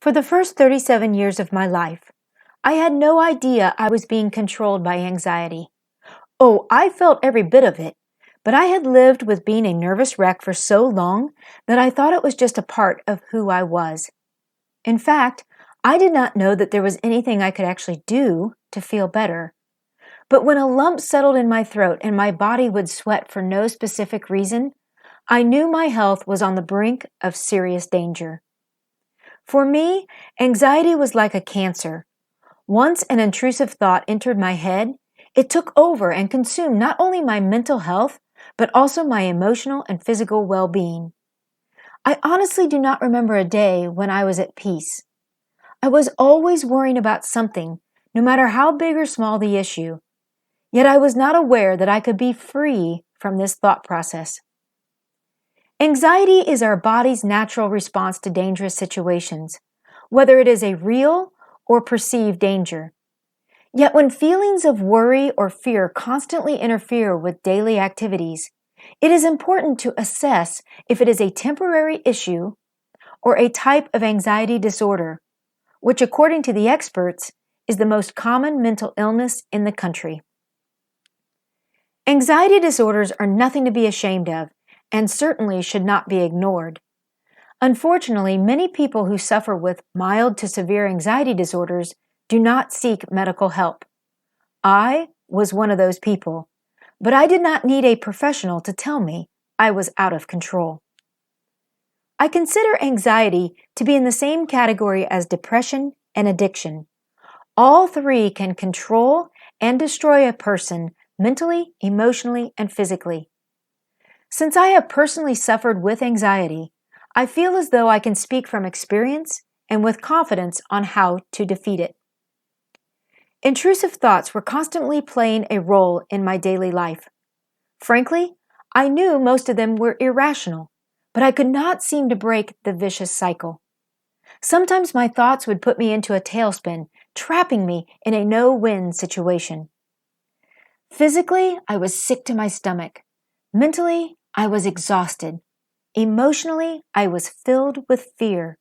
For the first 37 years of my life, I had no idea I was being controlled by anxiety. Oh, I felt every bit of it, but I had lived with being a nervous wreck for so long that I thought it was just a part of who I was. In fact, I did not know that there was anything I could actually do to feel better. But when a lump settled in my throat and my body would sweat for no specific reason, I knew my health was on the brink of serious danger. For me, anxiety was like a cancer. Once an intrusive thought entered my head, it took over and consumed not only my mental health, but also my emotional and physical well-being. I honestly do not remember a day when I was at peace. I was always worrying about something, no matter how big or small the issue. Yet I was not aware that I could be free from this thought process. Anxiety is our body's natural response to dangerous situations, whether it is a real or perceived danger. Yet when feelings of worry or fear constantly interfere with daily activities, it is important to assess if it is a temporary issue or a type of anxiety disorder, which according to the experts is the most common mental illness in the country. Anxiety disorders are nothing to be ashamed of and certainly should not be ignored. Unfortunately, many people who suffer with mild to severe anxiety disorders do not seek medical help. I was one of those people, but I did not need a professional to tell me I was out of control. I consider anxiety to be in the same category as depression and addiction. All three can control and destroy a person mentally, emotionally, and physically. Since I have personally suffered with anxiety, I feel as though I can speak from experience and with confidence on how to defeat it. Intrusive thoughts were constantly playing a role in my daily life. Frankly, I knew most of them were irrational, but I could not seem to break the vicious cycle. Sometimes my thoughts would put me into a tailspin, trapping me in a no-win situation. Physically, I was sick to my stomach. Mentally, I was exhausted. Emotionally, I was filled with fear.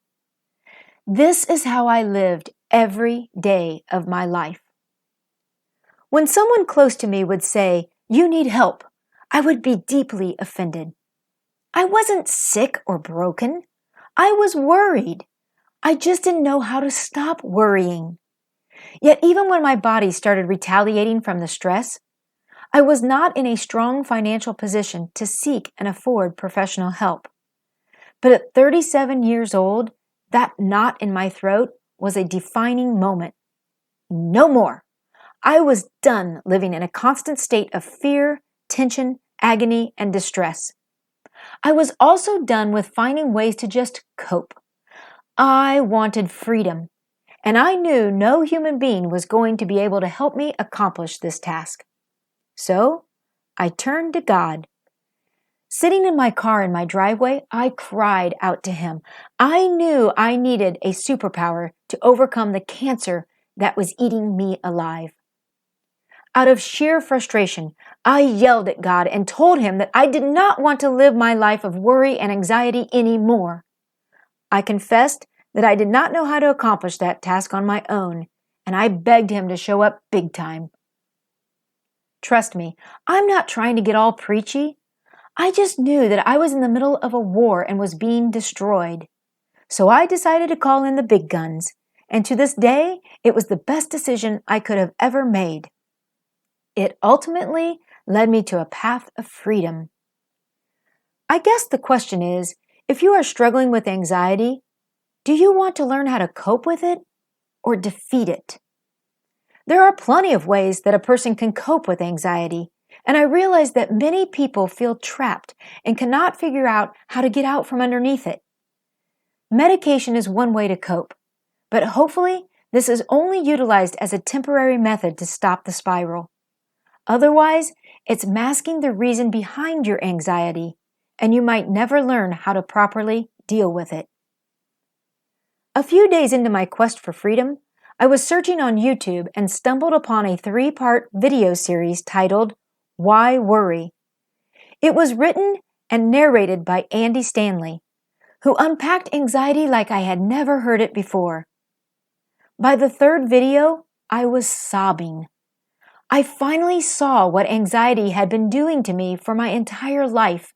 This is how I lived every day of my life. When someone close to me would say, "You need help," I would be deeply offended. I wasn't sick or broken. I was worried. I just didn't know how to stop worrying. Yet even when my body started retaliating from the stress, I was not in a strong financial position to seek and afford professional help. But at 37 years old, that knot in my throat was a defining moment. No more. I was done living in a constant state of fear, tension, agony, and distress. I was also done with finding ways to just cope. I wanted freedom, and I knew no human being was going to be able to help me accomplish this task. So, I turned to God. Sitting in my car in my driveway, I cried out to Him. I knew I needed a superpower to overcome the cancer that was eating me alive. Out of sheer frustration, I yelled at God and told Him that I did not want to live my life of worry and anxiety anymore. I confessed that I did not know how to accomplish that task on my own, and I begged Him to show up big time. Trust me, I'm not trying to get all preachy. I just knew that I was in the middle of a war and was being destroyed. So I decided to call in the big guns, and to this day, it was the best decision I could have ever made. It ultimately led me to a path of freedom. I guess the question is, if you are struggling with anxiety, do you want to learn how to cope with it or defeat it? There are plenty of ways that a person can cope with anxiety, and I realize that many people feel trapped and cannot figure out how to get out from underneath it. Medication is one way to cope, but hopefully this is only utilized as a temporary method to stop the spiral. Otherwise, it's masking the reason behind your anxiety, and you might never learn how to properly deal with it. A few days into my quest for freedom, I was searching on YouTube and stumbled upon a 3-part video series titled, "Why Worry?" It was written and narrated by Andy Stanley, who unpacked anxiety like I had never heard it before. By the third video, I was sobbing. I finally saw what anxiety had been doing to me for my entire life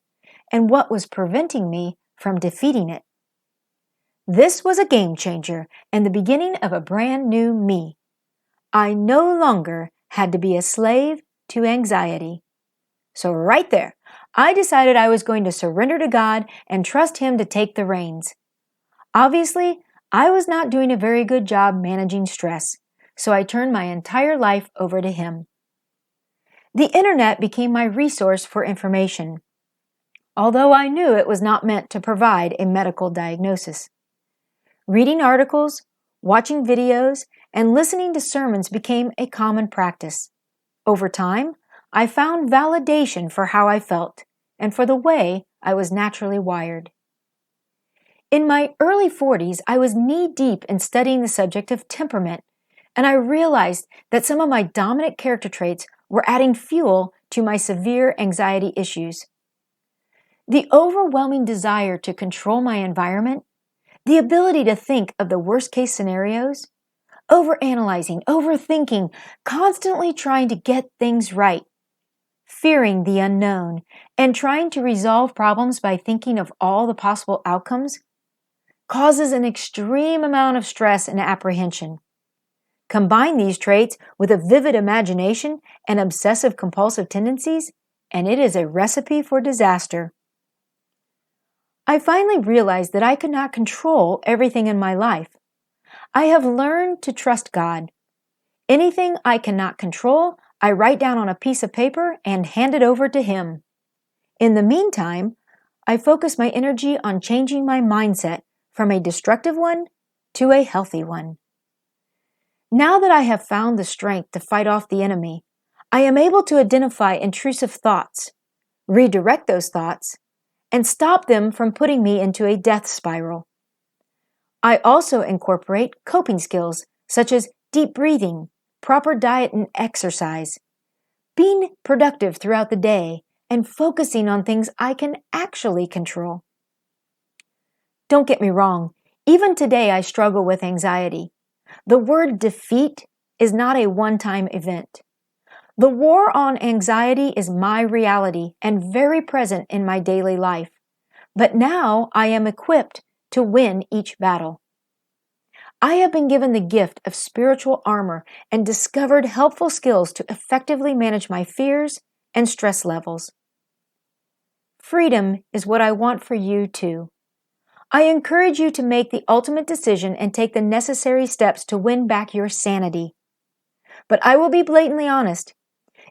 and what was preventing me from defeating it. This was a game changer and the beginning of a brand new me. I no longer had to be a slave to anxiety. So right there, I decided I was going to surrender to God and trust Him to take the reins. Obviously, I was not doing a very good job managing stress, so I turned my entire life over to Him. The internet became my resource for information, although I knew it was not meant to provide a medical diagnosis. Reading articles, watching videos, and listening to sermons became a common practice. Over time, I found validation for how I felt and for the way I was naturally wired. In my early 40s, I was knee-deep in studying the subject of temperament, and I realized that some of my dominant character traits were adding fuel to my severe anxiety issues. The overwhelming desire to control my environment, the ability to think of the worst-case scenarios, overanalyzing, overthinking, constantly trying to get things right, fearing the unknown, and trying to resolve problems by thinking of all the possible outcomes, causes an extreme amount of stress and apprehension. Combine these traits with a vivid imagination and obsessive-compulsive tendencies, and it is a recipe for disaster. I finally realized that I could not control everything in my life. I have learned to trust God. Anything I cannot control, I write down on a piece of paper and hand it over to Him. In the meantime, I focus my energy on changing my mindset from a destructive one to a healthy one. Now that I have found the strength to fight off the enemy, I am able to identify intrusive thoughts, redirect those thoughts, and stop them from putting me into a death spiral. I also incorporate coping skills such as deep breathing, proper diet and exercise, being productive throughout the day, and focusing on things I can actually control. Don't get me wrong, even today I struggle with anxiety. The word defeat is not a one-time event. The war on anxiety is my reality and very present in my daily life. But now I am equipped to win each battle. I have been given the gift of spiritual armor and discovered helpful skills to effectively manage my fears and stress levels. Freedom is what I want for you too. I encourage you to make the ultimate decision and take the necessary steps to win back your sanity. But I will be blatantly honest.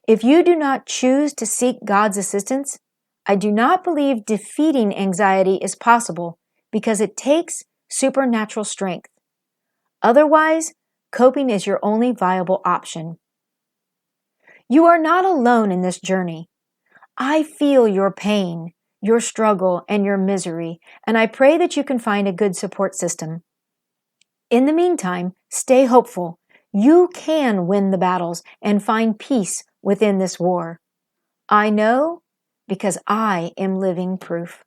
If you do not choose to seek God's assistance, I do not believe defeating anxiety is possible because it takes supernatural strength. Otherwise, coping is your only viable option. You are not alone in this journey. I feel your pain, your struggle, and your misery, and I pray that you can find a good support system. In the meantime, stay hopeful. You can win the battles and find peace within this war. I know because I am living proof.